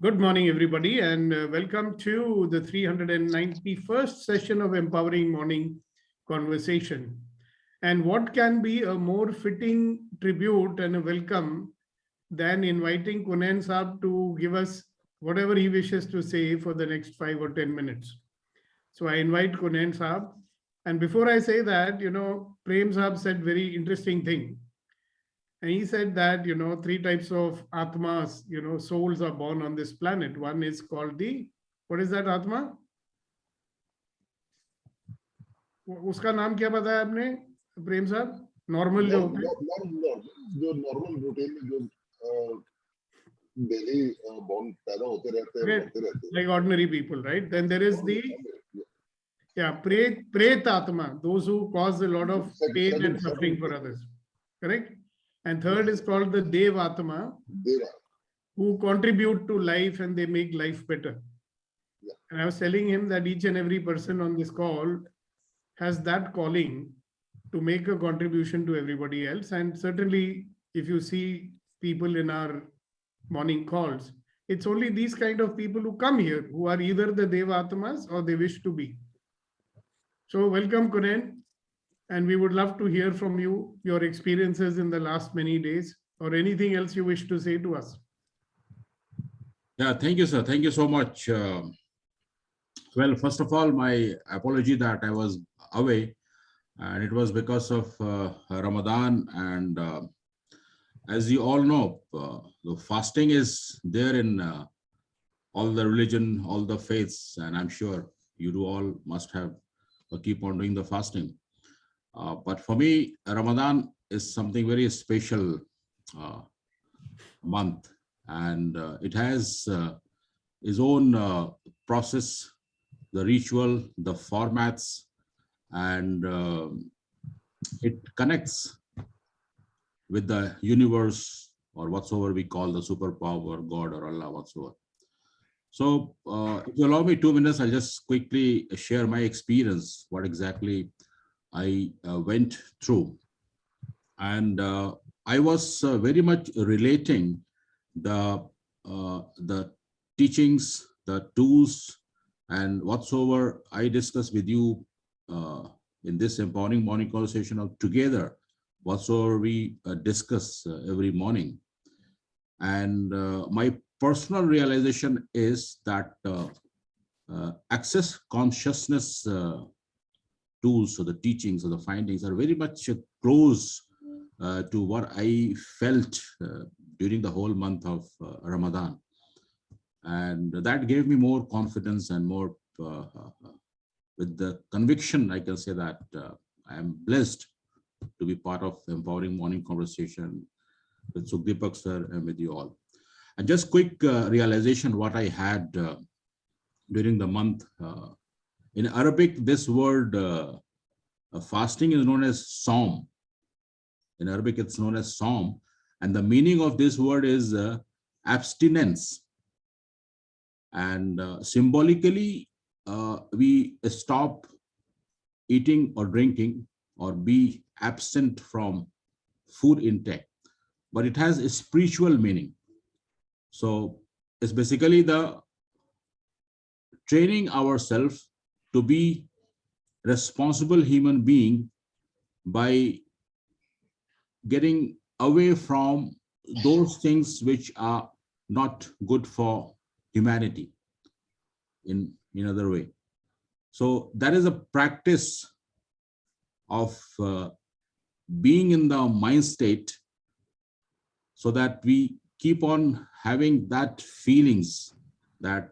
Good morning, everybody, and welcome to the 391st session of Empowering Morning Conversation. And what can be a more fitting tribute and a welcome than inviting Kunain Saab to give us whatever he wishes to say for the next 5 or 10 minutes. So I invite Kunain Saab. And before I say that, Prem Saab said very interesting thing. And he said that, three types of Atmas, souls are born on this planet. One is called what is that Atma? उसका नाम क्या बताया आपने प्रेम साहब normal जो जो normal routine में जो डेली बॉर्न पैदा होते रहते हैं like ordinary people, right? Then there is pret atma, those who cause a lot of pain and suffering for others, correct? And third is called the Dev Atma, who contribute to life and they make life better. Yeah. And I was telling him that each and every person on this call has that calling to make a contribution to everybody else. And certainly, if you see people in our morning calls, it's only these kind of people who come here who are either the Dev Atmas or they wish to be. So welcome, Kunain. And we would love to hear from you, your experiences in the last many days, or anything else you wish to say to us. Yeah, thank you, sir. Thank you so much. Well, first of all, my apology that I was away, and it was because of Ramadan. And as you all know, the fasting is there in all the religion, all the faiths, and I'm sure you do all must have keep on doing the fasting. But for me, Ramadan is something very special month, and it has its own process, the ritual, the formats, and it connects with the universe or whatsoever we call the superpower, God or Allah, whatsoever. So if you allow me 2 minutes, I'll just quickly share my experience, what exactly I went through. And I was very much relating the teachings, the tools, and whatsoever I discuss with you in this empowering morning conversation of together, whatsoever we discuss every morning. And my personal realization is that access consciousness tools or the teachings or the findings are very much close to what I felt during the whole month of Ramadan. And that gave me more confidence and more with the conviction, I can say that I am blessed to be part of Empowering Morning Conversation with Sukhdeepak sir and with you all. And just quick realization what I had during the month. In Arabic, this word fasting is known as Saum. In Arabic, it's known as Saum. And the meaning of this word is abstinence. And symbolically, we stop eating or drinking or be absent from food intake. But it has a spiritual meaning. So it's basically the training ourselves to be responsible human being by getting away from those things which are not good for humanity in another way. So that is a practice of being in the mind state so that we keep on having that feelings that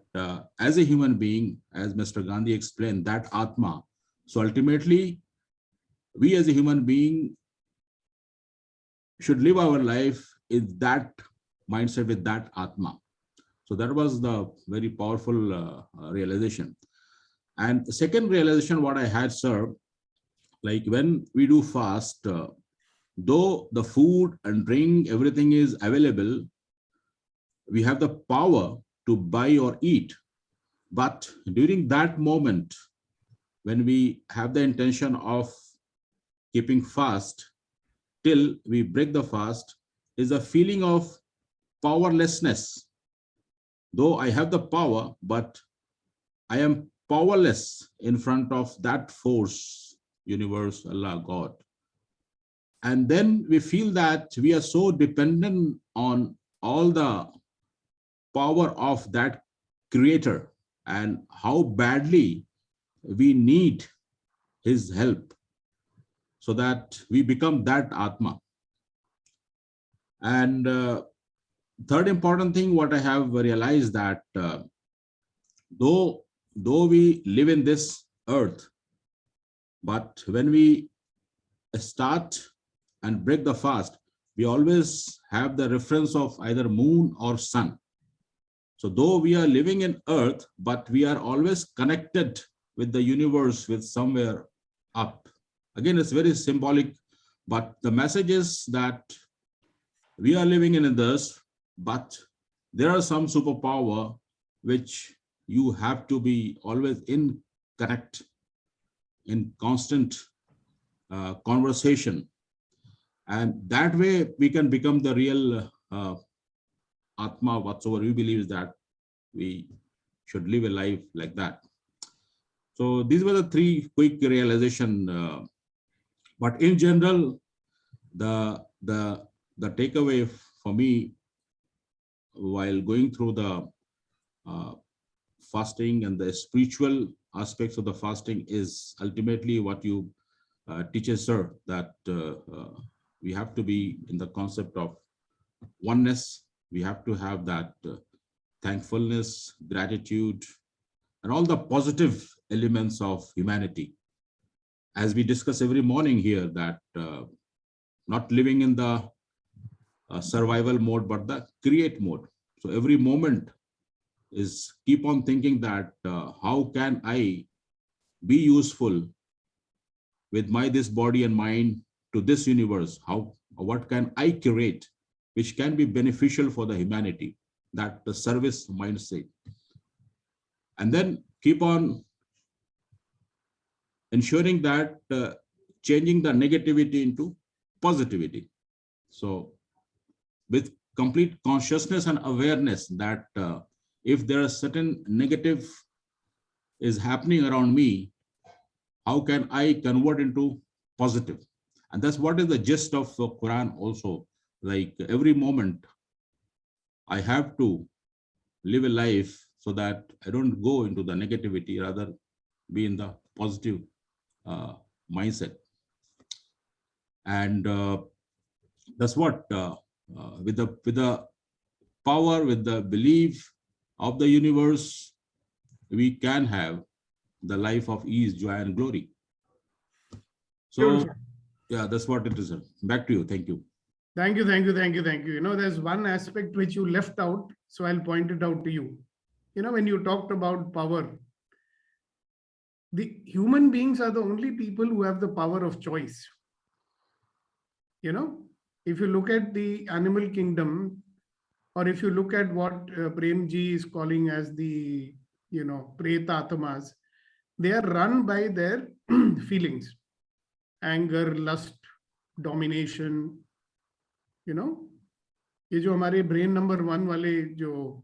as a human being, as Mr. Gandhi explained, that Atma. So ultimately, we as a human being should live our life in that mindset with that Atma. So that was the very powerful realization. And the second realization what I had, sir, like when we do fast, though the food and drink, everything is available, we have the power to buy or eat. But during that moment, when we have the intention of keeping fast till we break the fast, is a feeling of powerlessness. though I have the power, but I am powerless in front of that force, universe, Allah, God. And then we feel that we are so dependent on all the power of that creator and how badly we need his help so that we become that Atma. And third important thing, what I have realized that though we live in this earth, but when we start and break the fast, we always have the reference of either moon or sun. So though we are living in earth, but we are always connected with the universe, with somewhere up. Again, it's very symbolic, but the message is that we are living in this, but there are some superpower which you have to be always in connect, in constant conversation. And that way we can become the real Atma, whatsoever we believe is that we should live a life like that. So these were the three quick realization. But in general, the takeaway for me while going through the fasting and the spiritual aspects of the fasting is ultimately what you teach us, sir, that we have to be in the concept of oneness. We have to have that thankfulness, gratitude, and all the positive elements of humanity. As we discuss every morning here, that not living in the survival mode, but the create mode. So every moment is keep on thinking that how can I be useful with this body and mind to this universe? What can I create which can be beneficial for the humanity? That the service mindset. And then keep on ensuring that changing the negativity into positivity. So with complete consciousness and awareness that if there are certain negative is happening around me, how can I convert into positive? And that's what is the gist of Quran also. Like every moment I have to live a life so that I don't go into the negativity, rather be in the positive mindset. And that's what with the power, with the belief of the universe, we can have the life of ease, joy, and glory. So yeah, that's what it is. Back to you. Thank you. Thank you, thank you, thank you, thank you. You know, there's one aspect which you left out, so I'll point it out to you. You know, when you talked about power, the human beings are the only people who have the power of choice. You know, if you look at the animal kingdom, or if you look at what Premji is calling as the, you know, Pretatmas, they are run by their feelings, anger, lust, domination. You know, ये जो हमारे brain number 1 वाले जो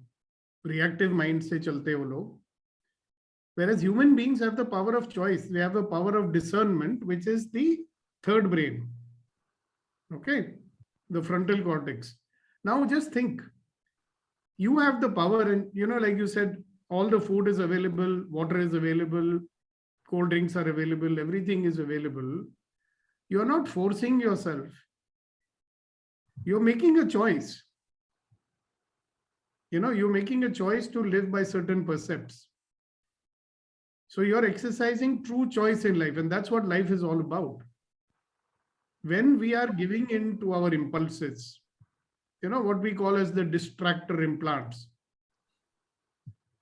reactive mind से चलते वो लोग, whereas human beings have the power of choice. They have the power of discernment, which is the third brain. Okay, the frontal cortex. Now just think, you have the power, and you know, like you said, all the food is available, water is available, cold drinks are available, everything is available. You're not forcing yourself. You're making a choice. You know, you're making a choice to live by certain precepts. So you're exercising true choice in life, and that's what life is all about. When we are giving in to our impulses, you know, what we call as the distractor implants,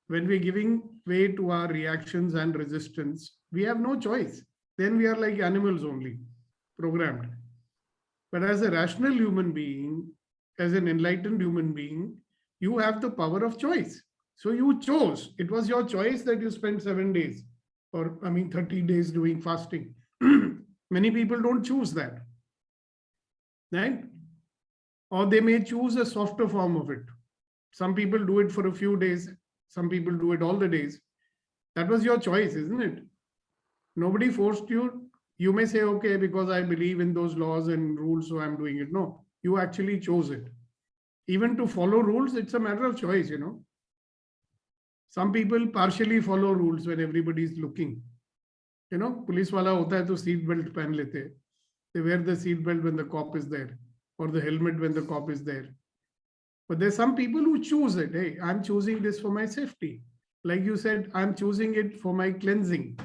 when we're giving way to our reactions and resistance, we have no choice. Then we are like animals only, programmed. But as a rational human being, as an enlightened human being, you have the power of choice. So you chose. It was your choice that you spent 7 days, or 30 days doing fasting. Many people don't choose that, right? Or they may choose a softer form of it. Some people do it for a few days. Some people do it all the days. That was your choice, isn't it? Nobody forced you. You may say, okay, because I believe in those laws and rules, so I'm doing it. No, you actually chose it. Even to follow rules, it's a matter of choice, you know. Some people partially follow rules when everybody is looking. You know, police wala hota hai to seat belt pehen lete. They wear the seat belt when the cop is there, or the helmet when the cop is there. But there's some people who choose it. Hey, I'm choosing this for my safety. Like you said, I'm choosing it for my cleansing,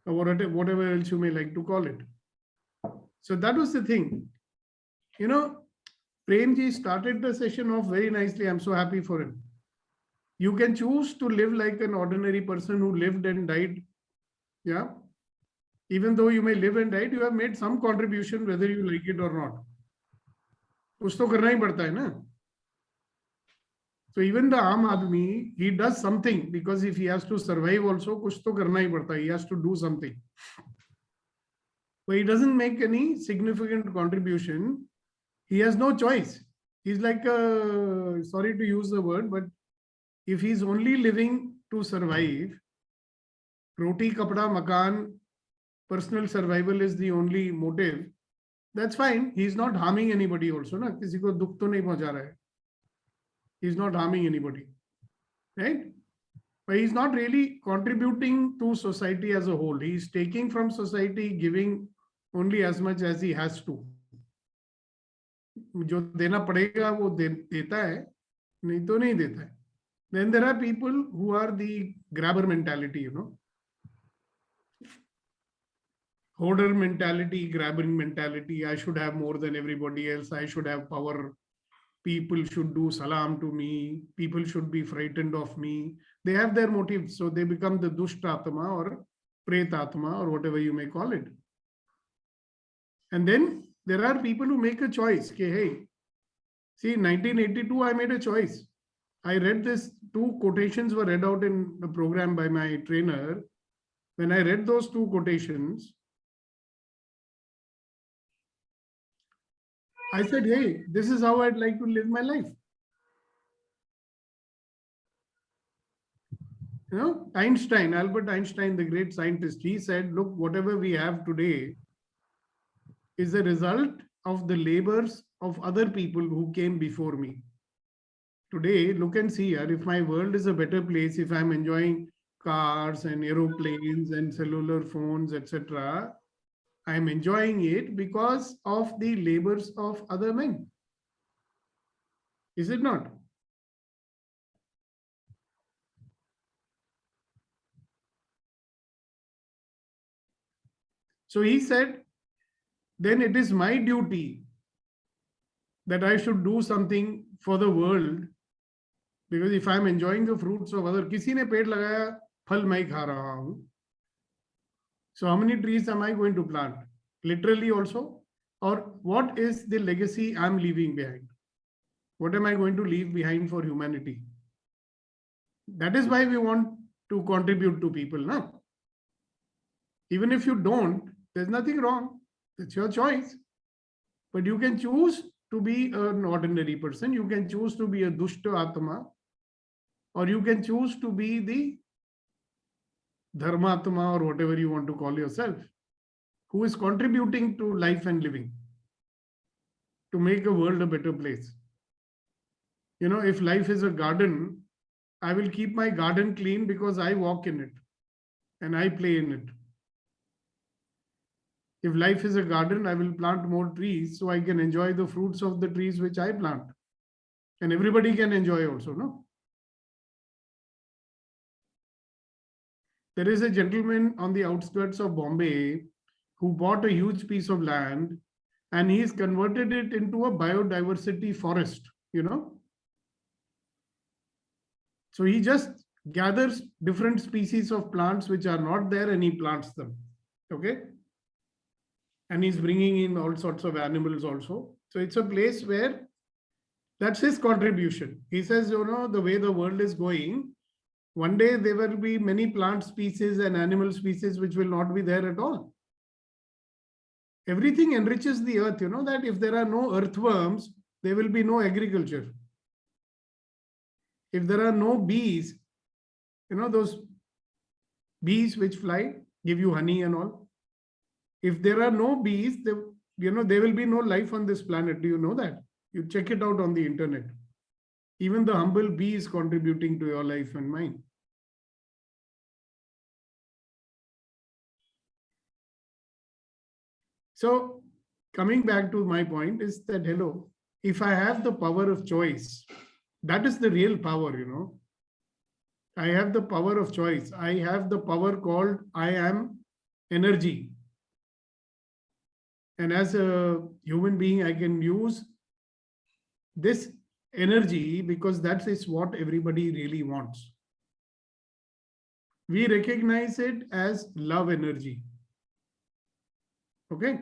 or whatever else you may like to call it. So that was the thing. You know, Premji started the session off very nicely. I'm so happy for him. You can choose to live like an ordinary person who lived and died. Yeah. Even though you may live and die, you have made some contribution, whether you like it or not. कुछ तो करना ही पड़ता है ना. So even the आम आदमी, he does something, because if he has to survive also, कुछ तो करना ही पड़ता है. He has to do something. But he doesn't make any significant contribution. He has no choice. He's like, sorry to use the word, but if he's only living to survive, roti, kapda, makan, personal survival is the only motive, that's fine. He's not harming anybody also. Na? Kisi ko dukh to nahi pahuncha raha hai. He's not harming anybody. Right? But he's not really contributing to society as a whole. He's taking from society, giving only as much as he has to. जो देना पड़ेगा वो देता है, नहीं तो नहीं देता है. Then there are people who are the grabber mentality, you know. Hoarder mentality, grabbing mentality. I should have more than everybody else. I should have power. People should do salam to me. People should be frightened of me. They have their motives. So they become the Dushtatma or Pretatma or whatever you may call it. And then there are people who make a choice. Okay, hey, see, in 1982, I made a choice. I read this, 2 quotations were read out in the program by my trainer. When I read those 2 quotations, I said, hey, this is how I'd like to live my life. You know, Einstein, Albert Einstein, the great scientist, he said, look, whatever we have today is a result of the labors of other people who came before me. Today, look and see here, if my world is a better place, if I'm enjoying cars and aeroplanes and cellular phones, etc., I'm enjoying it because of the labors of other men. Is it not? So he said, then it is my duty that I should do something for the world, because if I'm enjoying the fruits of other, किसी ने पेड़ लगाया, फल मैं खा रहा हूं. So how many trees am I going to plant? Literally also? Or what is the legacy I'm leaving behind? What am I going to leave behind for humanity? That is why we want to contribute to people, no? Even if you don't, there's nothing wrong. It's your choice. But you can choose to be an ordinary person. You can choose to be a Dushta Atma, or you can choose to be the Dharmatma, or whatever you want to call yourself, who is contributing to life and living, to make a world a better place. You know, if life is a garden, I will keep my garden clean because I walk in it and I play in it. If life is a garden, I will plant more trees so I can enjoy the fruits of the trees which I plant. And everybody can enjoy also, no? There is a gentleman on the outskirts of Bombay who bought a huge piece of land and he's converted it into a biodiversity forest, you know? So he just gathers different species of plants which are not there and he plants them, okay? And he's bringing in all sorts of animals also. So it's a place where that's his contribution. He says, you know, the way the world is going, one day there will be many plant species and animal species which will not be there at all. Everything enriches the earth, you know, that if there are no earthworms, there will be no agriculture. If there are no bees, those bees which fly, give you honey and all. If there are no bees, there will be no life on this planet. Do you know that? You check it out on the internet. Even the humble bee is contributing to your life and mine. So coming back to my point is that, hello, if I have the power of choice, that is the real power, I have the power of choice. I have the power called I am energy. And as a human being, I can use this energy because that is what everybody really wants. We recognize it as love energy. Okay?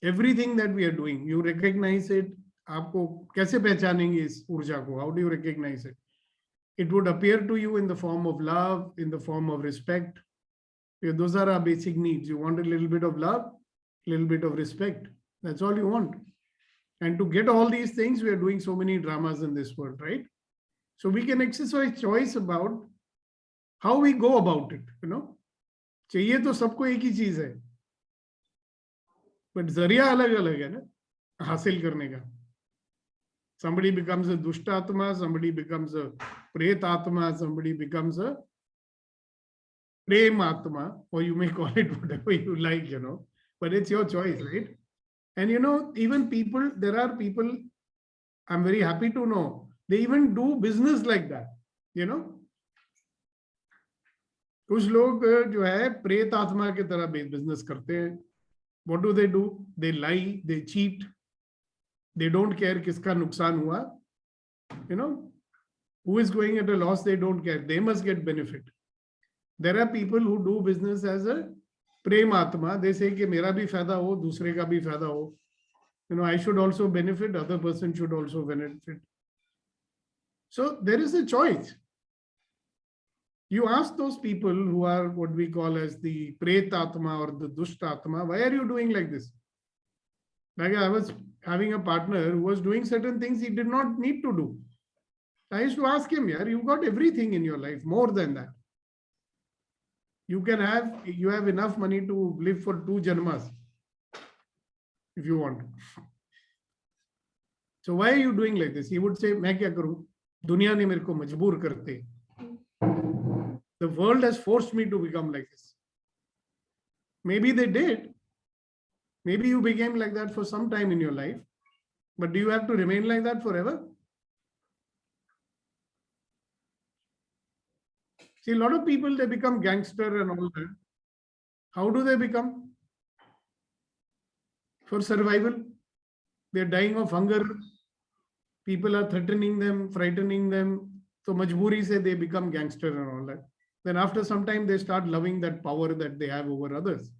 Everything that we are doing, you recognize it. आपको कैसे पहचानेंगे इस ऊर्जा को? How do you recognize it? It would appear to you in the form of love, in the form of respect. Those are our basic needs. You want a little bit of love, a little bit of respect. That's all you want. And to get all these things, we are doing so many dramas in this world, right? So we can exercise choice about how we go about it, चाहिए तो सबको एक ही चीज है, but जरिया अलग अलग है ना हासिल करने का. Somebody becomes a dushtatma, somebody becomes a pretatma, somebody becomes a prematma, or you may call it whatever you like, but it's your choice, right? And even people, there are people, I'm very happy to know, they even do business like that, कुछ लोग जो है प्रेत आत्मा की तरह business करते हैं. What do? They lie, they cheat, they don't care किसका नुकसान हुआ. Who is going at a loss, they don't care. They must get benefit. There are people who do business as a prem atma. They say कि मेरा भी फायदा हो, दूसरे का भी फायदा हो. I should also benefit, other person should also benefit. So there is a choice. You ask those people who are what we call as the pretatma or the dushtatma, why are you doing like this? Like I was having a partner who was doing certain things he did not need to do. I used to ask him, yeah, you got everything in your life, more than that. You have enough money to live for 2 janmas if you want. So why are you doing like this? He would say, मैं क्या करूं? दुनिया ने मेरे को मजबूर करते. The world has forced me to become like this. Maybe they did. Maybe you became like that for some time in your life. But do you have to remain like that forever? See, a lot of people, they become gangster and all that. How do they become? For survival. They're dying of hunger. People are threatening them, frightening them. So majburi se they become gangster and all that. Then after some time, they start loving that power that they have over others.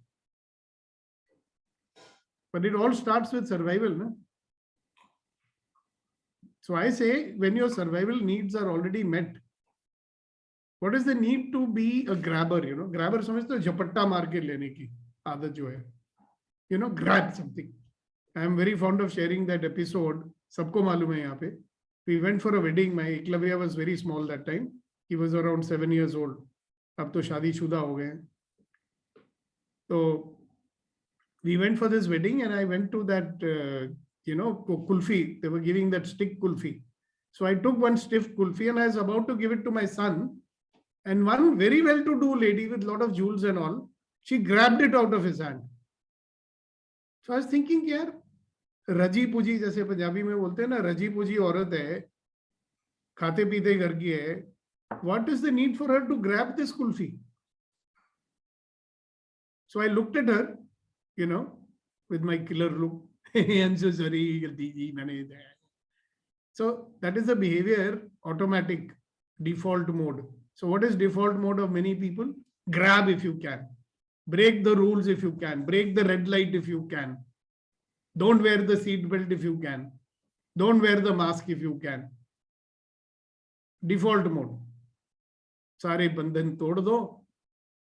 But it all starts with survival. No? So I say, when your survival needs are already met, what is the need to be a grabber? Grabber समझते हो झपट्टा मार के लेने की आदत जो है. Grab something. I am very fond of sharing that episode. सबको मालूम है यहाँ पे. We went for a wedding. My Eklavya was very small that time. He was around 7 years old. अब तो शादीशुदा हो गए. So we went for this wedding and I went to that, kulfi. They were giving that stick kulfi. So I took one stiff kulfi and I was about to give it to my son. And one very well-to-do lady with a lot of jewels and all, she grabbed it out of his hand. So I was thinking, यार रजी पूजी जैसे पंजाबी में बोलते हैं ना, रजी पूजी औरत है, खाते पीते घर की है. What is the need for her to grab this kulfi? So I looked at her, with my killer look. I'm so sorry. So that is the behavior, automatic, default mode. So what is default mode of many people? Grab if you can. Break the rules if you can. Break the red light if you can. Don't wear the seat belt if you can. Don't wear the mask if you can. Default mode. सारे बंधन तोड़ दो,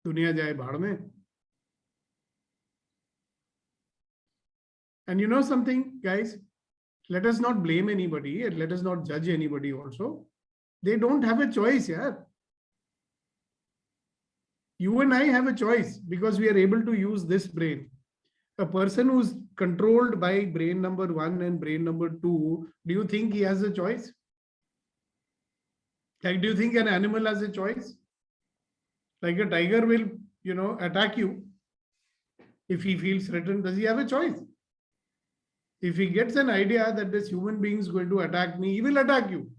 दुनिया जाए भाड़ में. And you know something, guys? let us not blame anybody and let us not judge anybody also. They don't have a choice, yeah. You and I have a choice because we are able to use this brain. A person who's controlled by brain number 1 and brain number 2, do you think he has a choice? Like, do you think an animal has a choice? Like a tiger will, attack you if he feels threatened. Does he have a choice? If he gets an idea that this human being is going to attack me, he will attack you.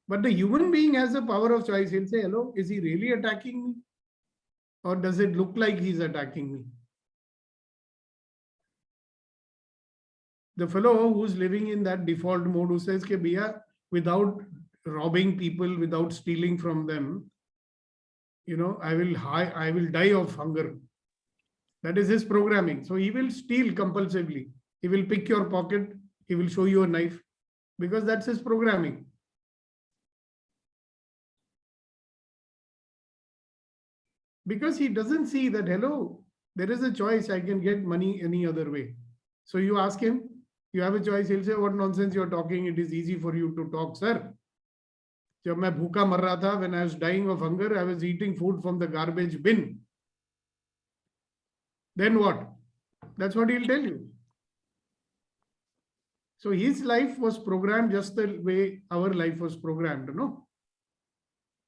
But the human being has a power of choice. He'll say, hello, is he really attacking me? Or does it look like he's attacking me? The fellow who's living in that default mode, who says, Ke bhaiya, without robbing people, without stealing from them, I will die of hunger. That is his programming. So he will steal compulsively. He will pick your pocket. He will show you a knife because that's his programming. Because he doesn't see that, hello, there is a choice. I can get money any other way. So you ask him, you have a choice. He'll say, what nonsense you're talking. It is easy for you to talk, sir. जब मैं भूखा मर रहा था, when I was dying of hunger, I was eating food from the garbage bin. Then what? That's what he'll tell you. So his life was programmed just the way our life was programmed, no?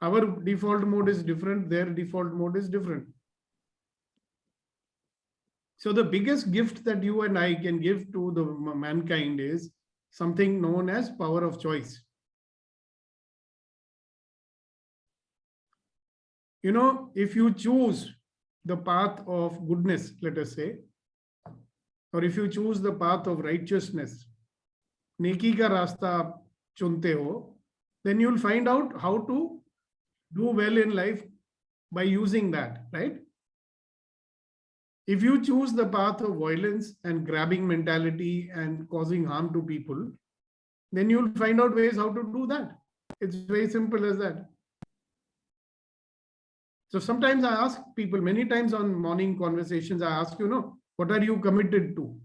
Our default mode is different, their default mode is different. So the biggest gift that you and I can give to the mankind is something known as power of choice. If you choose the path of goodness, let us say, or if you choose the path of righteousness, neki ka rasta aap chunte ho, then you'll find out how to do well in life by using that, right? If you choose the path of violence and grabbing mentality and causing harm to people, then you'll find out ways how to do that. It's very simple as that. So sometimes I ask people, many times on morning conversations, I ask, what are you committed to?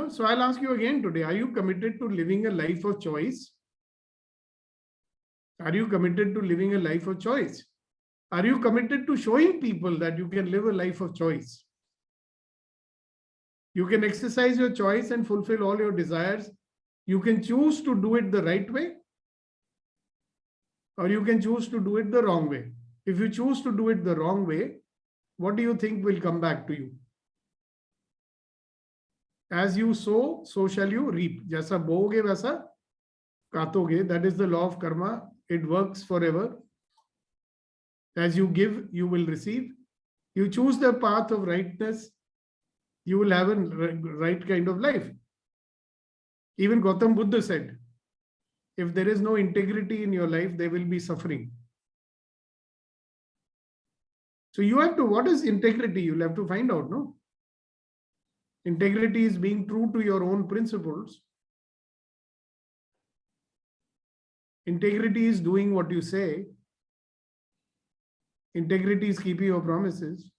So I'll ask you again today, are you committed to living a life of choice? Are you committed to living a life of choice? Are you committed to showing people that you can live a life of choice? You can exercise your choice and fulfill all your desires. You can choose to do it the right way, or you can choose to do it the wrong way. If you choose to do it the wrong way, what do you think will come back to you? As you sow, so shall you reap. Jaisa boge vaisa katoge. That is the law of karma. It works forever. As you give, you will receive. You choose the path of rightness, you will have a right kind of life. Even Gautam Buddha said, if there is no integrity in your life, there will be suffering. So you have to, what is integrity? You'll have to find out, no? Integrity is being true to your own principles. Integrity is doing what you say. Integrity is keeping your promises.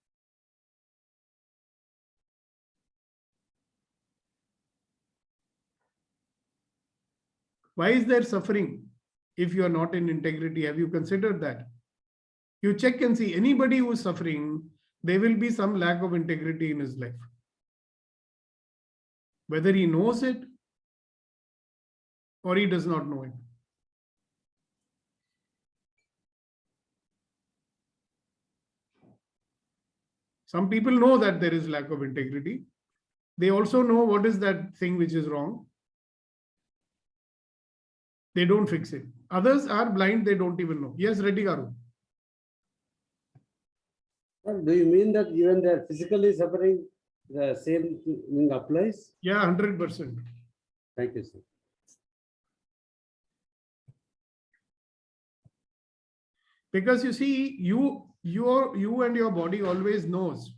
Why is there suffering if you are not in integrity? Have you considered that? You check and see anybody who is suffering, there will be some lack of integrity in his life. Whether he knows it or he does not know it. Some people know that there is lack of integrity. They also know what is that thing which is wrong. They don't fix it. Others are blind, they don't even know. Yes, Reddy Garu. Do you mean that even they are physically suffering, the same thing applies? Yeah, 100%. Thank you, sir. Because you see, you and your body always knows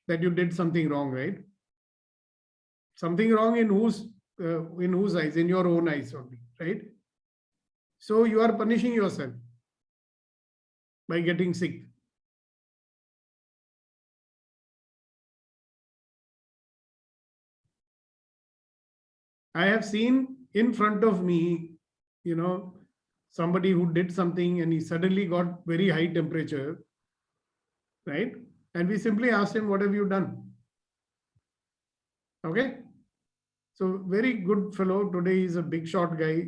that you did something wrong, right? Something wrong in whose eyes? In your own eyes only, right? So you are punishing yourself by getting sick. I have seen in front of me, you know, somebody who did something and he suddenly got very high temperature, right? And we simply asked him, what have you done? Okay. So very good fellow. Today he's a big shot guy,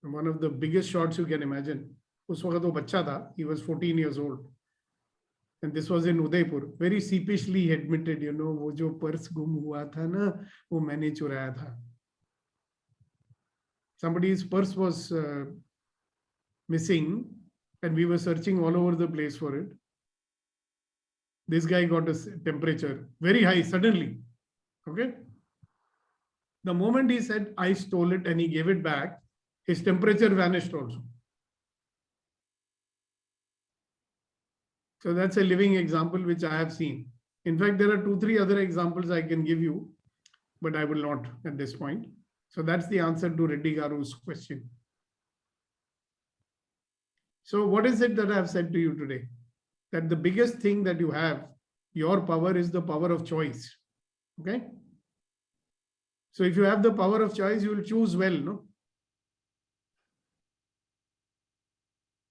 one of the biggest shots you can imagine. उस वक्त वो बच्चा था. He was 14 years old. And this was in Udaipur. Very sheepishly he admitted, you know, वो जो purse गुम हुआ था ना, वो मैंने चुराया था. Somebody's purse was missing and we were searching all over the place for it. This guy got a temperature very high suddenly. Okay. The moment he said, I stole it and he gave it back, his temperature vanished also. So that's a living example which I have seen. In fact, there are 2-3 other examples I can give you, but I will not at this point. So that's the answer to Reddy Garu's question. So what is it that I have said to you today? That the biggest thing that you have, your power, is the power of choice. Okay. So if you have the power of choice, you will choose well, no?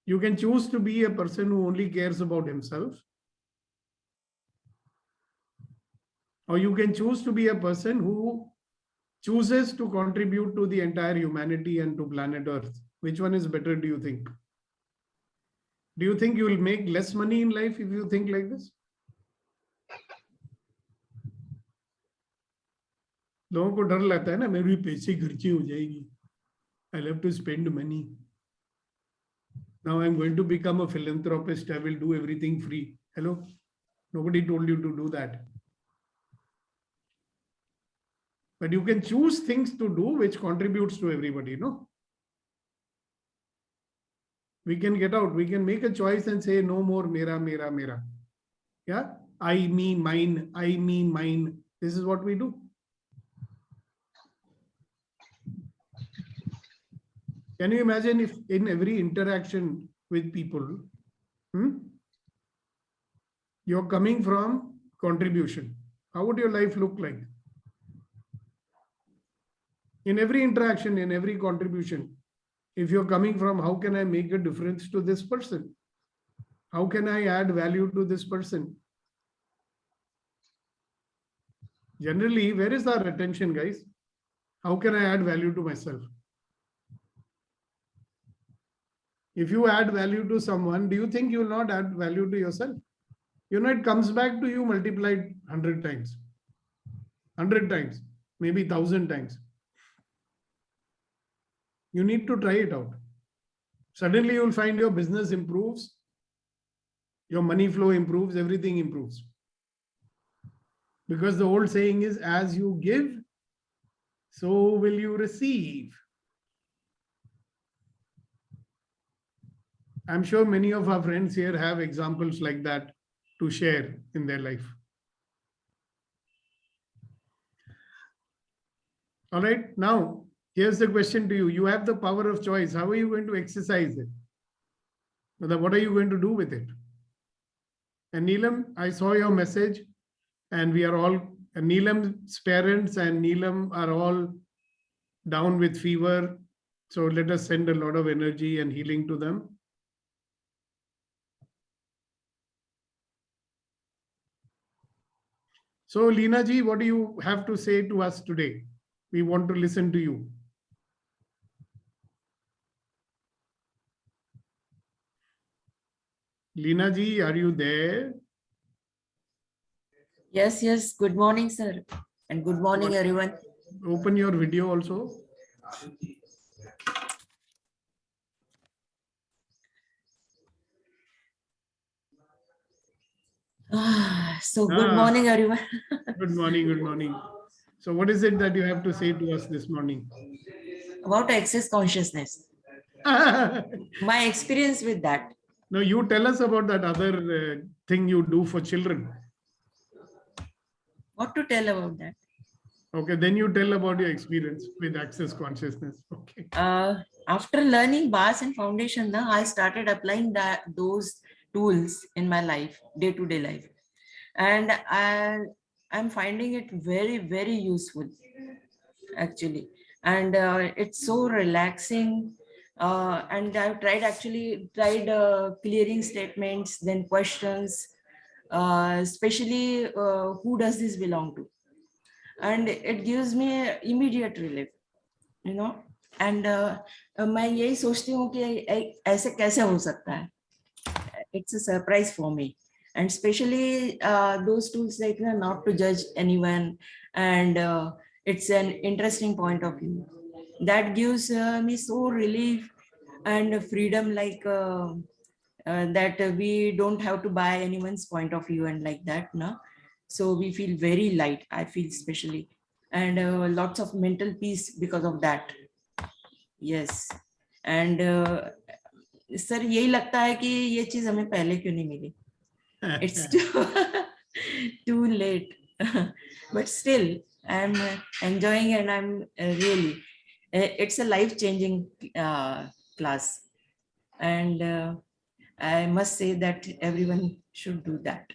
You can choose to be a person who only cares about himself. Or you can choose to be a person who chooses to contribute to the entire humanity and to planet Earth. Which one is better, do you think? Do you think you will make less money in life if you think like this? लोगों को डर लगता है ना, मेरे पैसे खर्चे हो जाएगी. I'll have to spend money. Now I'm going to become a philanthropist. I will do everything free. Hello? Nobody told you to do that. But you can choose things to do which contributes to everybody, no? We can get out. We can make a choice and say, no more mera, mera, mera. Yeah? I, me, mine. I, me, mine. This is what we do. Can you imagine if in every interaction with people, you're coming from contribution? How would your life look like? In every interaction, in every contribution, if you're coming from, how can I make a difference to this person? How can I add value to this person? Generally, where is our attention, guys? How can I add value to myself? If you add value to someone, do you think you will not add value to yourself? You know, it comes back to you multiplied 100 times. 100 times, maybe 1,000 times. You need to try it out. Suddenly you will find your business improves, your money flow improves, everything improves. Because the old saying is, as you give, so will you receive. I'm sure many of our friends here have examples like that to share in their life. All right, now here's the question to you. You have the power of choice. How are you going to exercise it? What are you going to do with it? And Neelam, I saw your message, and we are all, Neelam's parents and Neelam are all down with fever. So let us send a lot of energy and healing to them. So Leena ji, what do you have to say to us today? We want to listen to you. Leena ji, are you there? Yes, yes. Good morning, sir. And good morning, everyone. Open your video also. So good morning, everyone. Good morning, good morning. So what is it that you have to say to us this morning? About access consciousness. My experience with that. No, you tell us about that other thing you do for children. What to tell about that? Okay, then you tell about your experience with access consciousness. Okay. After learning bars and foundation, now I started applying those tools in my life, day-to-day life. And I'm finding it very, very useful, actually. and it's so relaxing. And I've actually tried clearing statements, then questions, especially who does this belong to? And it gives me immediate relief, you know. And मैं यही सोचती हूँ कि ऐसे कैसे हो सकता है. It's a surprise for me. And especially those tools like not to judge anyone, and it's an interesting point of view that gives me so relief and freedom, like that we don't have to buy anyone's point of view and like that, no. So we feel very light, I feel especially, and lots of mental peace because of that. Yes. And sir यही लगता है कि ये चीज हमें पहले क्यों नहीं मिली. It's too late. But still I'm enjoying, and I'm really, it's a life-changing class, and I must say that everyone should do that.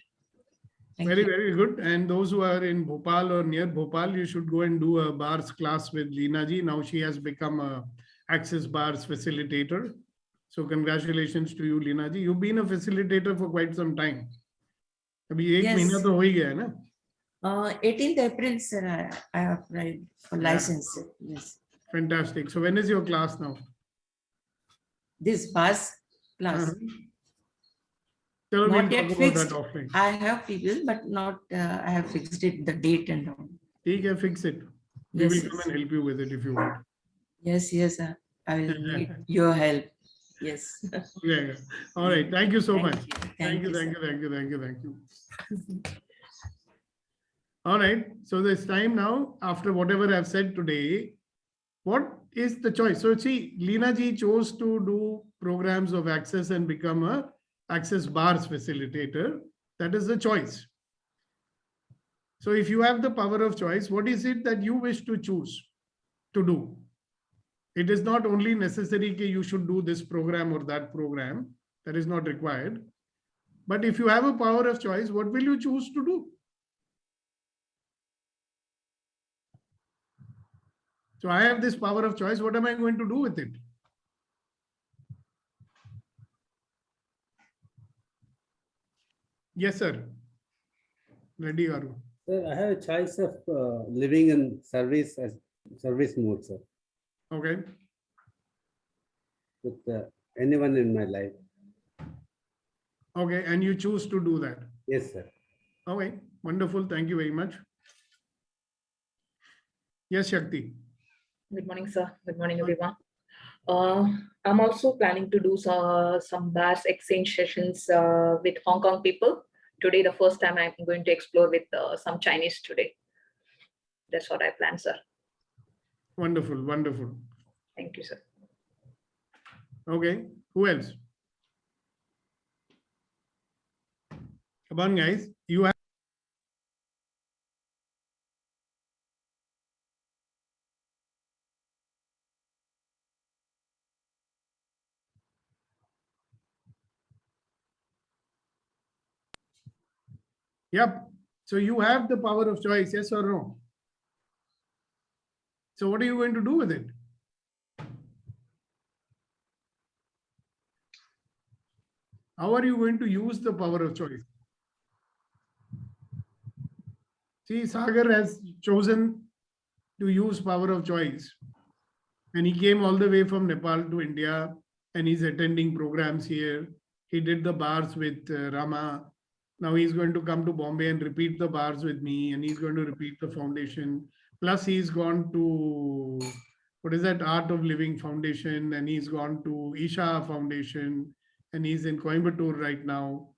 Thank Very, you. very good. And those who are in Bhopal or near Bhopal, you should go and do a bars class with Leena ji. Now she has become a Access Bars facilitator. So congratulations to you, Leena ji. You've been a facilitator for quite some time. अभी एक Yes. महीना तो हो ही गया है ना? 18th April, sir, I applied for license. Yes. Fantastic. So when is your class now? This bus class. Chalo, we'll Not yet talk about that fixed. offline. I have people, but not, I have fixed it, the date and all. ठीक है, fix it. We Yes, will yes. come and help you with it if you want. Yes, yes, I will need your help. Yes. Yeah. All right. Thank you so Thank much. you. Thank you. sir. Thank you. All right. So it's time now, after whatever I've said today, what is the choice? So see, Leena ji chose to do programs of Access and become a Access Bars facilitator. That is the choice. So if you have the power of choice, what is it that you wish to choose to do? It is not only necessary that you should do this program or that program. That is not required. But if you have a power of choice, what will you choose to do? So I have this power of choice. What am I going to do with it? Yes, sir. Ready, Garu. Sir, I have a choice of living in service as service mode, sir, Okay. with anyone in my life. Okay. And you choose to do that. Yes, sir. Okay. Wonderful. Thank you very much. Yes, Shakti. Good morning, sir. Good morning, everyone. I'm also planning to do some bars exchange sessions with Hong Kong people. Today, the first time I'm going to explore with some Chinese today. That's what I plan, sir. Wonderful. Wonderful. Thank you, sir. Okay. Who else? Come on, guys. You have. Yep. So you have the power of choice, yes or no? So what are you going to do with it? How are you going to use the power of choice? See, Sagar has chosen to use power of choice. And he came all the way from Nepal to India, and he's attending programs here. He did the bars with Rama. Now he's going to come to Bombay and repeat the bars with me, and he's going to repeat the foundation. Plus he's gone to, what is that, Art of Living Foundation, and he's gone to Isha Foundation, and he's in Coimbatore right now.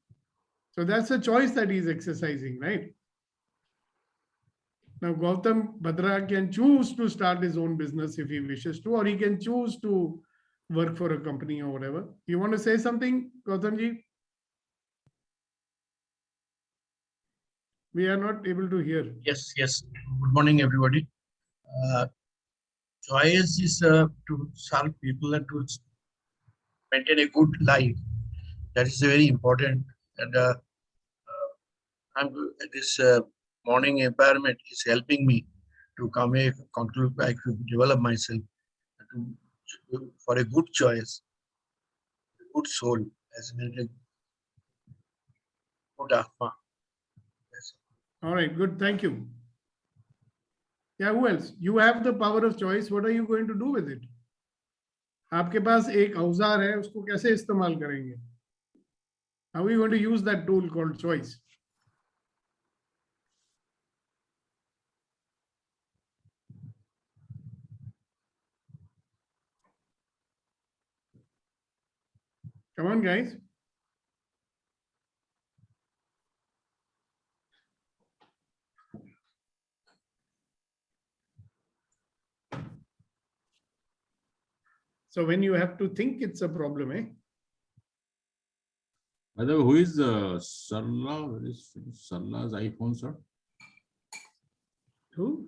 So that's a choice that he's exercising, right? Now, Gautam Bhadra can choose to start his own business if he wishes to, or he can choose to work for a company or whatever. You want to say something, Gautamji? We are not able to hear. Yes. Good morning, everybody. Choice is to serve people and to maintain a good life. That is very important. And this morning empowerment is helping me to come a conclude, I to develop myself for a good choice, a good soul, as in a good atma. Yes. All right, good. Thank you. Yeah, who else? You have the power of choice. What are you going to do with it? आपके पास एक औजार है, उसको कैसे इस्तेमाल करेंगे? How are we going to use that tool called choice? Come on, guys. So when you have to think, it's a problem, eh? By the way, who is Sarla? Where is Sarla's iPhone, sir? Who?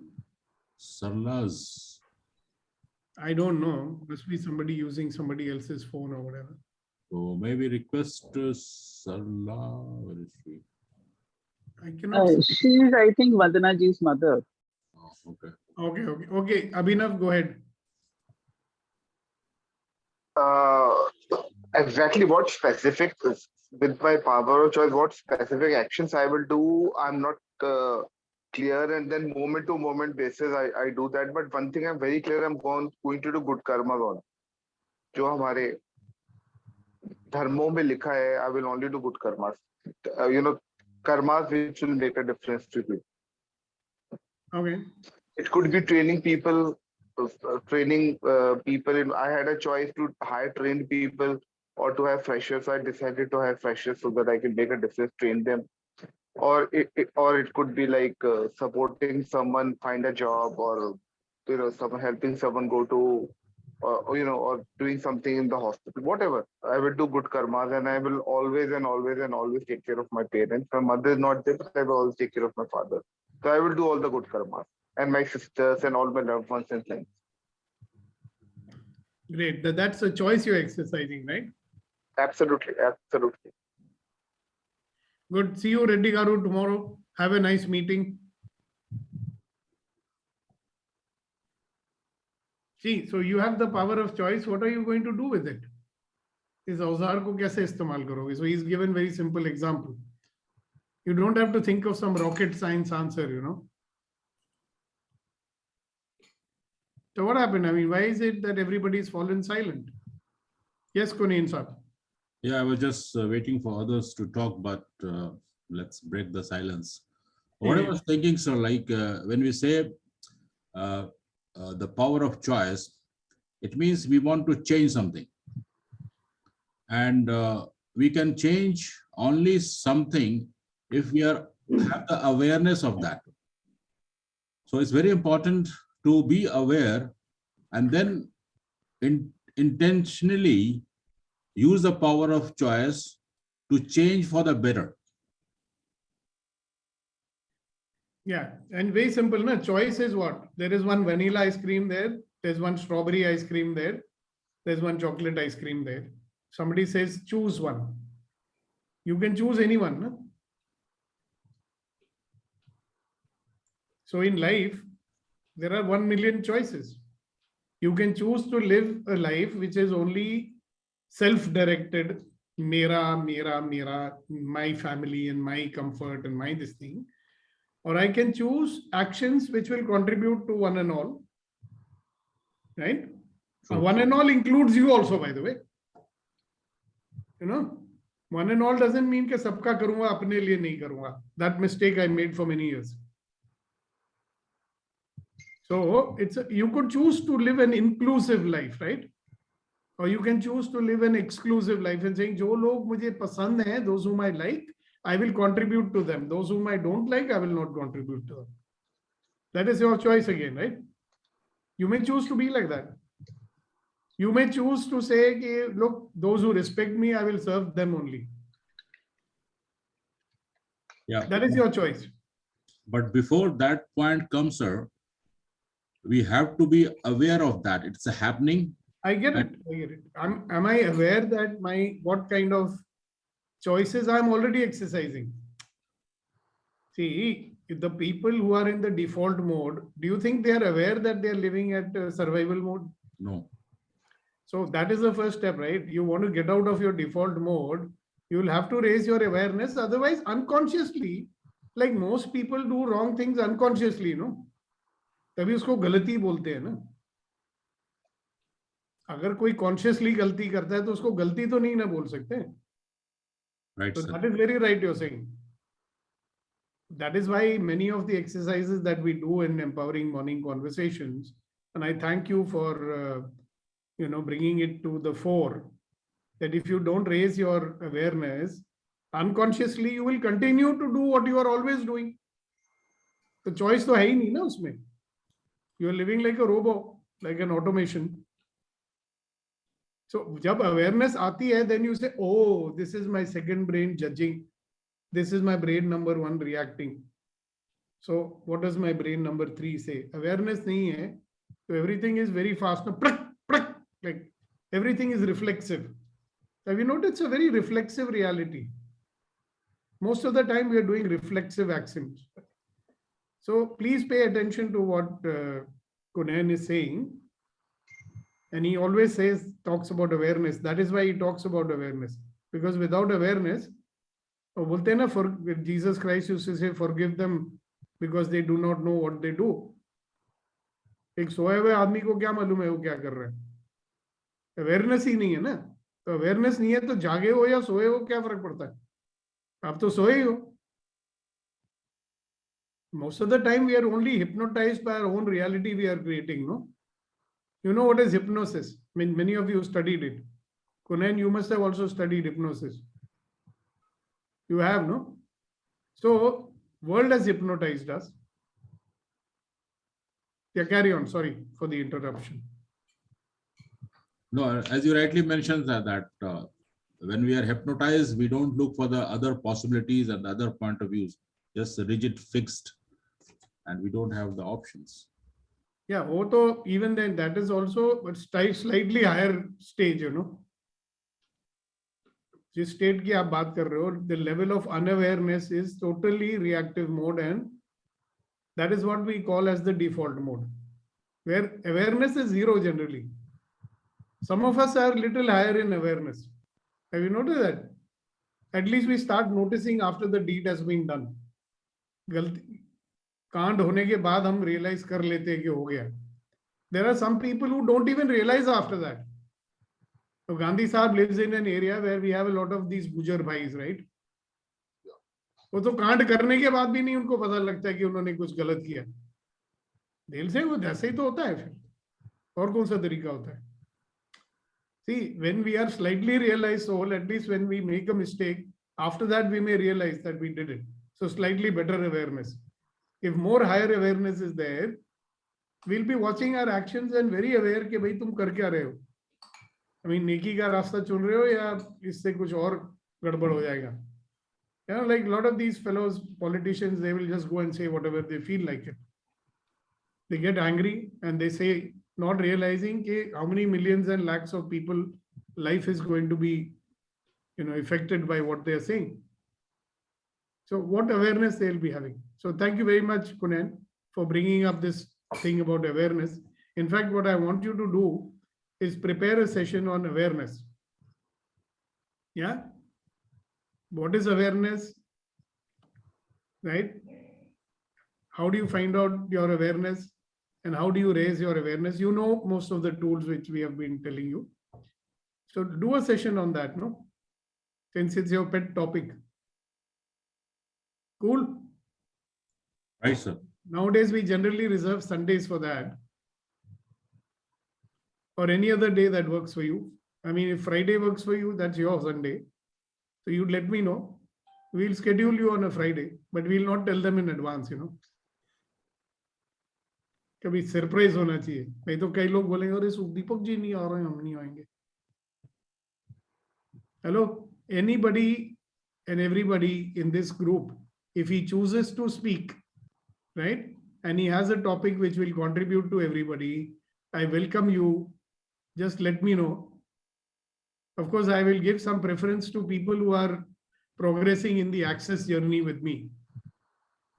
Sarla's. I don't know. Must be somebody using somebody else's phone or whatever. So maybe request Sarla. Where is she? I cannot. She is, I think, Vandana ji's mother. Oh, okay. Okay. Abhinav, go ahead. Exactly what specific with my power of choice, what specific actions I will do, I'm not clear, and then moment to moment basis I do that. But one thing I'm very clear, I'm going to do good karma on. जो हमारे धर्मों में लिखा है, I will only do good karmas. Karmas which will make a difference to you. Okay. It could be training people. I had a choice to hire trained people or to have freshers. So I decided to have freshers so that I can make a difference, train them. Or it could be like supporting someone find a job, or someone helping someone go to or doing something in the hospital. Whatever, I will do good karmas, and I will always take care of my parents. My mother is not there, but I will always take care of my father. So I will do all the good karmas, and my sisters and all my loved ones and things. Great. That's a choice you're exercising, right? Absolutely. Good. See you, Reddy Garu, tomorrow. Have a nice meeting. See, so you have the power of choice. What are you going to do with it? इस औजार को कैसे इस्तेमाल करोगे? So he's given very simple example. You don't have to think of some rocket science answer, So what happened? I mean, why is it that everybody's fallen silent? Yes, Kunin sir. Yeah, I was just waiting for others to talk, but let's break the silence. What I was thinking, sir, like when we say the power of choice, it means we want to change something. And we can change only something if we have the awareness of that. So it's very important to be aware and then intentionally use the power of choice to change for the better. Yeah, and very simple, na? Choice is what? There is one vanilla ice cream there. There's one strawberry ice cream there. There's one chocolate ice cream there. Somebody says, choose one. You can choose anyone. Na? So in life, there are 1 million choices. You can choose to live a life which is only self-directed, mera, my family and my comfort and my this thing. Or I can choose actions which will contribute to one and all. Right? One and all includes you also, by the way. One and all doesn't mean कि सबका करूँगा अपने लिए नहीं करूँगा. That mistake I made for many years. So you could choose to live an inclusive life, right? Or you can choose to live an exclusive life and saying, जो लोग मुझे पसंद हैं, those whom I like, I will contribute to them. Those whom I don't like, I will not contribute to them. That is your choice again, right? You may choose to be like that. You may choose to say, look, those who respect me, I will serve them only. Yeah. That is your choice. But before that point comes, sir, we have to be aware of that. It's happening. I get it. Am I aware that what kind of choices I'm already exercising? See, the people who are in the default mode, do you think they are aware that they are living at survival mode? No. So that is the first step, right? You want to get out of your default mode, you will have to raise your awareness. Otherwise, unconsciously, like most people do wrong things unconsciously, no? तभी उसको गलती बोलते हैं ना. अगर कोई consciously गलती करता है तो उसको गलती तो नहीं ना बोल सकते. Right, So sir. that is very right you're saying. That is why many of the exercises that we do in empowering morning conversations, and I thank you for bringing it to the fore, that if you don't raise your awareness, unconsciously you will continue to do what you are always doing. The choice तो है ही नहीं ना उसमें. You are living like a robot, like an automation. So जब awareness आती है, then you say, oh, this is my second brain judging. This is my brain number 1 reacting. So what does my brain number 3 say? Awareness nahi hai. So everything is very fast. Like everything is reflexive. Have you noticed? It's a very reflexive reality. Most of the time we are doing reflexive actions. So please pay attention to what Kunan is saying. And he always talks about awareness. That is why he talks about awareness. Because without awareness, बोलते हैं ना, Jesus Christ used to say, forgive them because they do not know what they do. एक सोए हुए आदमी को क्या मालूम है वो क्या कर रहा है? अवेयरनेस ही नहीं है ना. तो अवेयरनेस नहीं है तो जागे हो या सोए हो क्या फर्क पड़ता है? आप तो सोए ही हो. Most of the time we are only hypnotized by our own reality we are creating, no? You know what is hypnosis? I mean, many of you studied it. Kunan, you must have also studied hypnosis. You have, no? So, world has hypnotized us. Yeah, carry on. Sorry for the interruption. No, as you rightly mentioned that when we are hypnotized, we don't look for the other possibilities and the other point of views, just rigid, fixed, and we don't have the options. Yeah, also even then that is also but slightly higher stage, you know. जिस state की आप बात कर रहे हो, the level of unawareness is totally reactive mode, and that is what we call as the default mode, where awareness is zero generally. Some of us are little higher in awareness. Have you noticed that? At least we start noticing after the deed has been done. गलती कांड होने के बाद हम realize कर लेते हैं कि हो गया. There are some people who don't even realize after that. So Gandhi Sahab lives in an area where we have a lot of these Gujar bhais, right? वो तो कांड करने के बाद भी नहीं उनको पता लगता है कि उन्होंने कुछ गलत किया. दिल से वो ऐसे ही तो होता है फिर. और कौन सा तरीका होता है? See, when we are slightly realized soul, at least when we make a mistake, after that we may realize that we did it. So slightly better awareness. If more higher awareness is there, we'll be watching our actions and very aware कि भाई तुम कर क्या रहे हो. I mean, नेकी का रास्ता चुन रहे हो या इससे कुछ और गड़बड़ हो जाएगा. You know, like a lot of these fellows, politicians, they will just go and say whatever they feel like it. They get angry and they say, not realizing how many millions and lakhs of people life is going to be, affected by what they are saying. So what awareness they'll be having. So thank you very much, Kunan, for bringing up this thing about awareness. In fact, what I want you to do is prepare a session on awareness. Yeah. What is awareness? Right? How do you find out your awareness? And how do you raise your awareness? You know most of the tools which we have been telling you. So do a session on that, no? Since it's your pet topic. Cool? Right, sir. Nowadays, we generally reserve Sundays for that. Or any other day that works for you. I mean, if Friday works for you, that's your Sunday. So you'd let me know. We'll schedule you on a Friday, but we'll not tell them in advance, कभी surprise होना चाहिए. नहीं तो कई लोग बोलेंगे अरे सुखदीपक जी नहीं आ रहे हैं, हम नहीं आएंगे. Hello, anybody and everybody in this group, if he chooses to speak, right, and he has a topic which will contribute to everybody, I welcome you. Just let me know. Of course, I will give some preference to people who are progressing in the access journey with me.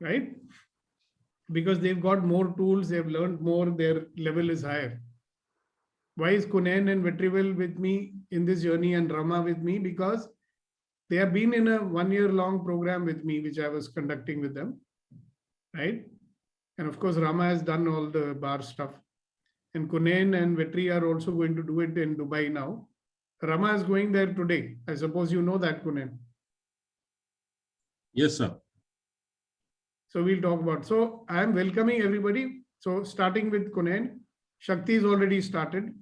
right? Because they've got more tools, they've learned more, their level is higher. Why is Kunen and Vetrivel with me in this journey and Rama with me? Because they have been in a 1 year long program with me, which I was conducting with them, right? And of course, Rama has done all the bar stuff. And Kunen and Vetri are also going to do it in Dubai now. Rama is going there today. I suppose you know that, Kunen. Yes, sir. So we'll talk about. So I am welcoming everybody. So starting with Kunen, Shakti is already started.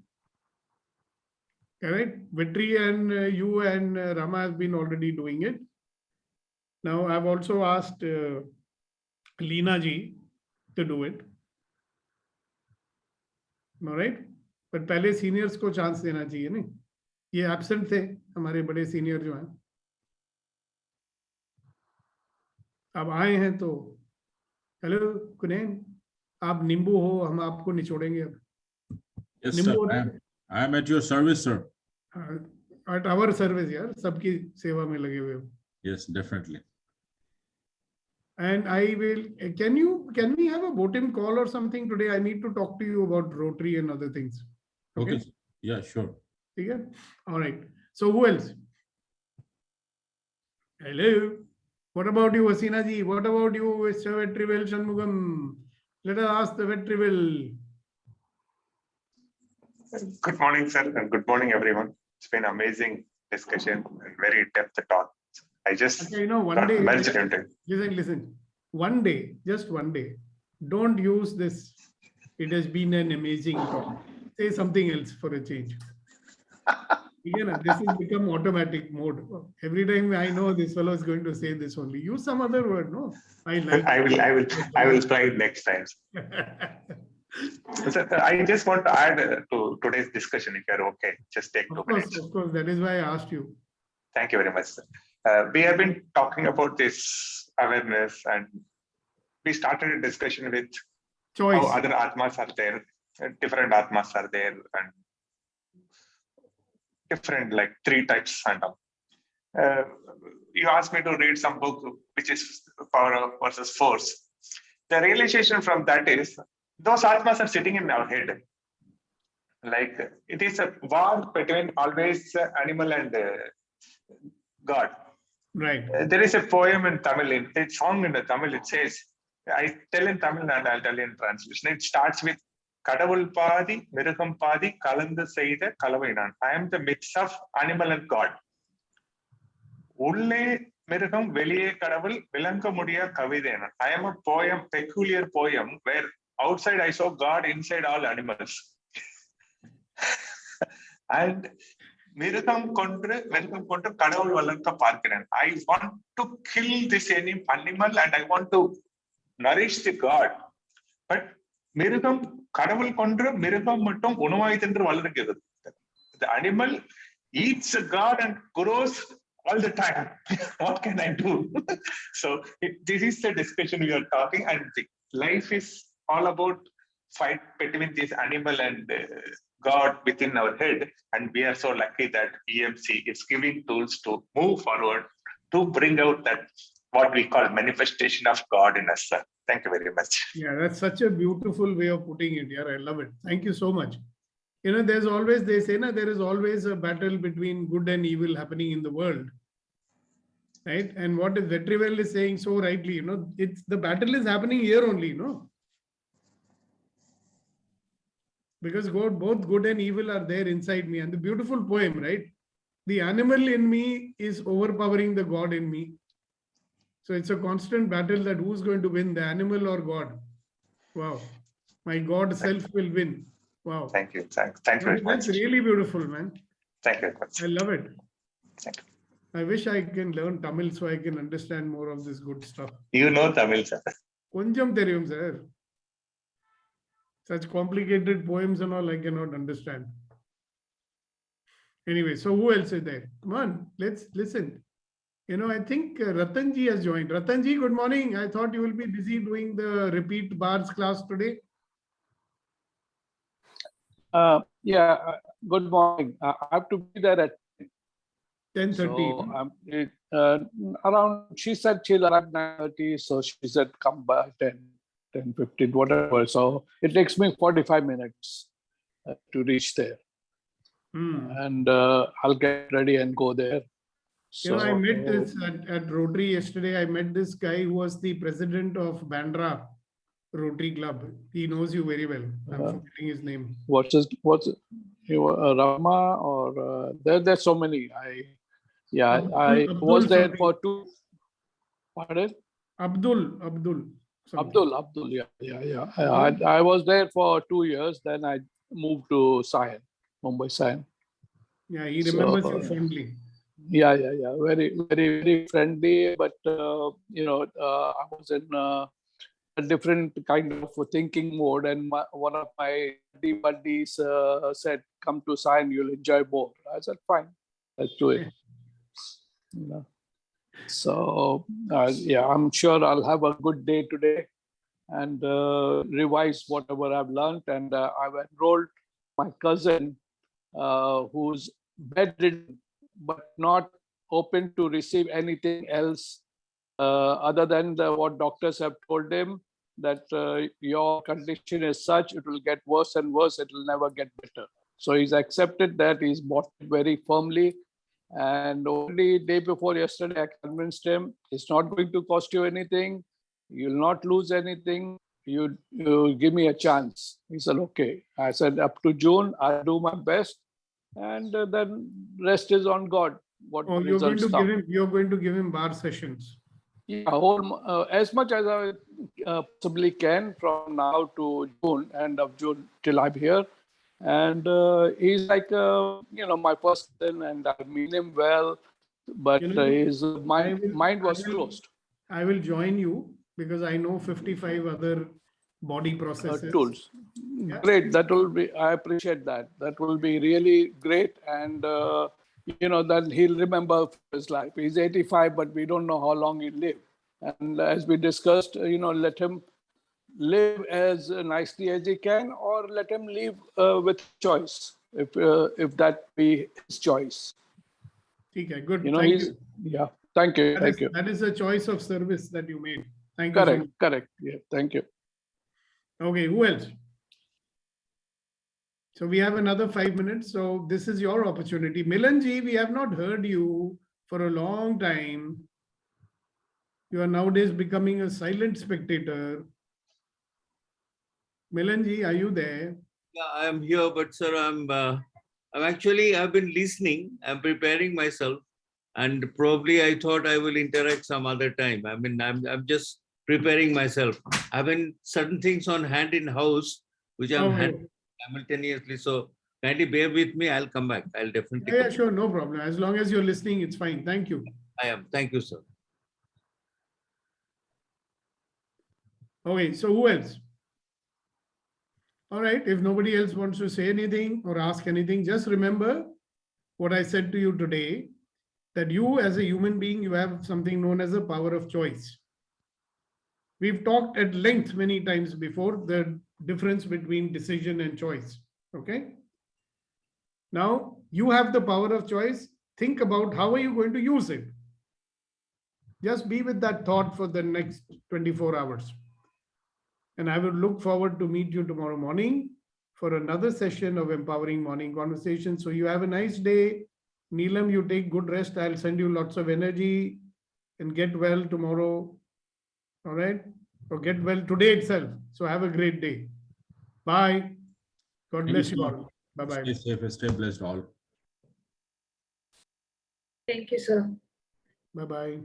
Correct? Vetri and you and Rama has been already doing it. Now I've also asked Leena ji to do it. All right? But पहले seniors को chance देना चाहिए नहीं? ये absent थे हमारे बड़े senior जो हैं. अब आए हैं तो हेलो कुनैन आप नींबू हो हम आपको निचोड़ेंगे अब. Yes, sir. I am at your service, sir. At our service यार सबकी सेवा में लगे हुए हो. Yes, definitely. And I will, can we have a voting call or something today? I need to talk to you about Rotary and other things. Okay. Yeah, sure. Okay. All right. So who else? Hello. What about you, Asina ji? What about you, Mr. Vetrivel Shanmugam? Let us ask the Vetrivel. Good morning, sir, and good morning, everyone. It's been amazing discussion and very depth talk. I just one day, into listen. One day, just one day, don't use this. It has been an amazing talk. Say something else for a change. This has become automatic mode. Every time I know this fellow is going to say this only. Use some other word, no? I will try it next time. So, I just want to add to today's discussion, if you're okay. Just take 2 minutes. Of course, that is why I asked you. Thank you very much, sir. We have been talking about this awareness, and we started a discussion with choice. How other atmas are there, different atmas are there, and different, like 3 types. And you asked me to read some book, which is Power versus Force. The realization from that is, those atmas are sitting in our head. Like, it is a war between always animal and God. Right. There is a poem in Tamil, a song in Tamil, it says, I tell in Tamil and I'll tell in translation. It starts with Kadavul Padi, Mirugam Padi, Kalandu Seida, Kalavainan. I am the mix of animal and God. Ulle Mirugam Veliye Kadavul, Vilanka Mudia Kavidena. I am a poem, peculiar poem, where outside I saw God, inside all animals. And Mirugam kondu kadavul valarka paarkiren. I want to kill this animal and I want to nourish the God. But Mirugam kadavul kondu Mirugam mattum unavai thendru valarukkirathu. The animal eats the God and grows all the time. What can I do? So this is the discussion we are talking, and life is all about fight between this animal and God within our head, and we are so lucky that EMC is giving tools to move forward to bring out that what we call manifestation of God in us. Thank you very much. Yeah, that's such a beautiful way of putting it. Yeah, I love it. Thank you so much. There's always, they say, there is always a battle between good and evil happening in the world. Right? And what Vetrivel is saying so rightly, it's the battle is happening here only, because God, both good and evil are there inside me. And the beautiful poem, right? The animal in me is overpowering the God in me. So it's a constant battle that who's going to win, the animal or God. Wow. My God self will win. Wow. Thank you. Thank you very much. That's really beautiful, man. Thank you very much. I love it. Thank you. I wish I can learn Tamil so I can understand more of this good stuff. You know Tamil, sir. Konjam theriyum, sir. Such complicated poems and all I cannot understand. Anyway, so who else is there? Come on, let's listen. I think Ratanji has joined. Ratanji, good morning. I thought you will be busy doing the repeat bars class today. Yeah, good morning. I have to be there at 10:30. So around, she said she'll arrive 9:30. So she said come by 10:15, whatever. So it takes me 45 minutes to reach there. And I'll get ready and go there. So, I met this at Rotary yesterday. I met this guy who was the president of Bandra Rotary Club. He knows you very well. I'm forgetting his name. What's Rama or there's so many. I was there something. for 2. Pardon? Abdul. Abdul. Yeah. I was there for 2 years. Then I moved to Sion, Mumbai Sion. Yeah, he remembers you fondly. Yeah. Very, very, very friendly. But I was in a different kind of thinking mode, and one of my buddies said, "Come to Sion, you'll enjoy more." I said, "Fine, let's do it." So I'm sure I'll have a good day today and revise whatever I've learned. And I've enrolled my cousin who's bedridden but not open to receive anything else other than what doctors have told him, that your condition is such, it will get worse and worse, it will never get better. So he's accepted that, he's bought it very firmly. And only day before yesterday, I convinced him it's not going to cost you anything. You'll not lose anything. You give me a chance. He said, okay. I said, up to June, I'll do my best. And then rest is on God. You're going to give him bar sessions. Yeah, as much as I possibly can from now to June, end of June till I'm here. And he's like, my person, and I mean him well, but his mind was closed. I will join you because I know 55 other body processes. Tools. Yeah. Great. That will be, I appreciate that. That will be really great. And, then he'll remember his life. He's 85, but we don't know how long he'll live. And as we discussed, let him live as nicely as he can, or let him live with choice, if that be his choice. Okay, good. Thank you. Yeah, thank you. That is a choice of service that you made. Thank you. Correct, correct. Yeah, thank you. Okay, who else? So we have another 5 minutes. So this is your opportunity. Milanji, we have not heard you for a long time. You are nowadays becoming a silent spectator. Milanji, are you there? Yeah, I am here, but sir, I've been listening. I'm preparing myself, and probably I thought I will interact some other time. I mean, I'm just preparing myself. I have certain things on hand in house, which I'm handling simultaneously. So kindly bear with me. I'll come back. I'll definitely. Yeah, sure, no problem. As long as you're listening, it's fine. Thank you. I am. Thank you, sir. Okay, so who else? All right, if nobody else wants to say anything or ask anything, just remember what I said to you today, that you as a human being, you have something known as the power of choice. We've talked at length many times before, the difference between decision and choice, okay? Now, you have the power of choice. Think about how are you going to use it? Just be with that thought for the next 24 hours. And I will look forward to meet you tomorrow morning for another session of Empowering Morning Conversation. So you have a nice day. Neelam, you take good rest. I'll send you lots of energy and get well tomorrow. All right? Or get well today itself. So have a great day. Bye. God bless you all. Bye-bye. Stay safe and stay blessed all. Thank you, sir. Bye-bye.